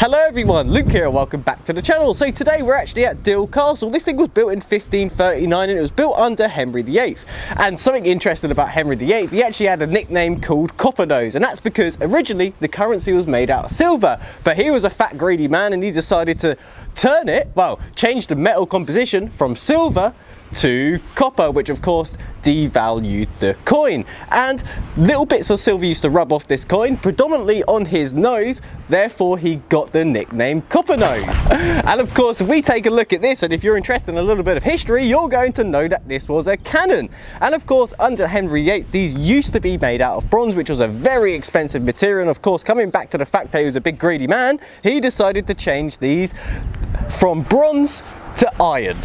Hello everyone, Luke here and welcome back to the channel. So today we're actually at Dill Castle. This thing was built in 1539 and it was built under Henry VIII. And something interesting about Henry VIII, he actually had a nickname called Copper Nose, and that's because originally the currency was made out of silver, but he was a fat greedy man and he decided to change the metal composition from silver to copper, which of course devalued the coin, and little bits of silver used to rub off this coin, predominantly on his nose, therefore he got the nickname Copper Nose. And of course, if we take a look at this, and if you're interested in a little bit of history, you're going to know that this was a cannon. And of course, under Henry VIII, these used to be made out of bronze, which was a very expensive material, and of course, coming back to the fact that he was a big greedy man, he decided to change these from bronze to iron.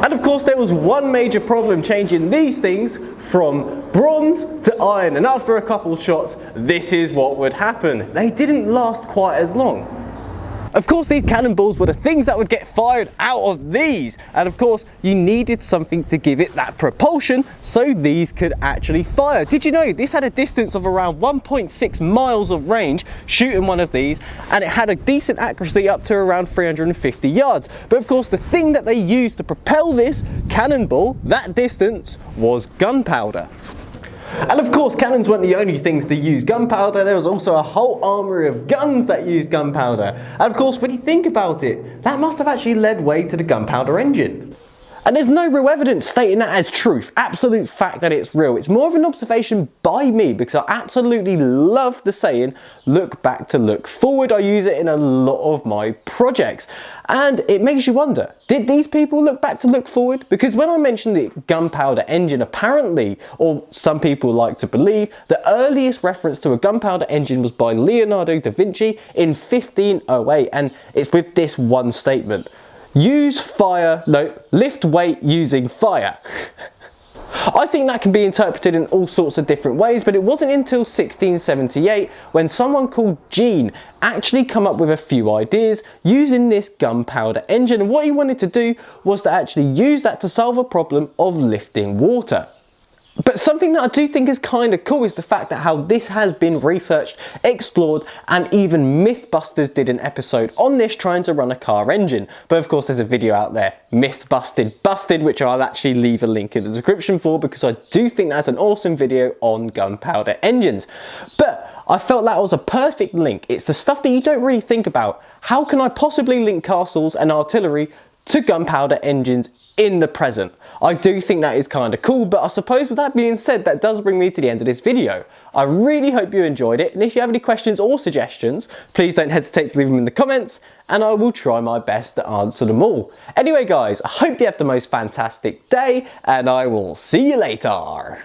And of course, there was one major problem changing these things from bronze to iron, and after a couple shots, this is what would happen. They didn't last quite as long. Of course, these cannonballs were the things that would get fired out of these, and of course you needed something to give it that propulsion so these could actually fire. Did you know this had a distance of around 1.6 miles of range shooting one of these, and it had a decent accuracy up to around 350 yards. But of course, the thing that they used to propel this cannonball that distance was gunpowder. And of course, cannons weren't the only things to use gunpowder. There was also a whole armoury of guns that used gunpowder. And of course, when you think about it, that must have actually led way to the gunpowder engine. And there's no real evidence stating that as truth, absolute fact that it's real. It's more of an observation by me because I absolutely love the saying, look back to look forward. I use it in a lot of my projects. And it makes you wonder, did these people look back to look forward? Because when I mentioned the gunpowder engine, apparently, or some people like to believe, the earliest reference to a gunpowder engine was by Leonardo da Vinci in 1508. And it's with this one statement. Lift weight using fire. I think that can be interpreted in all sorts of different ways, but it wasn't until 1678 when someone called Jean actually come up with a few ideas using this gunpowder engine, and what he wanted to do was to actually use that to solve a problem of lifting water. But something that I do think is kind of cool is the fact that how this has been researched, explored, and even Mythbusters did an episode on this trying to run a car engine. But of course there's a video out there, Busted, which I'll actually leave a link in the description for because I do think that's an awesome video on gunpowder engines. But I felt that was a perfect link. It's the stuff that you don't really think about. How can I possibly link castles and artillery to gunpowder engines in the present? I do think that is kind of cool, but I suppose with that being said, that does bring me to the end of this video. I really hope you enjoyed it, and if you have any questions or suggestions, please don't hesitate to leave them in the comments, and I will try my best to answer them all. Anyway guys, I hope you have the most fantastic day, and I will see you later.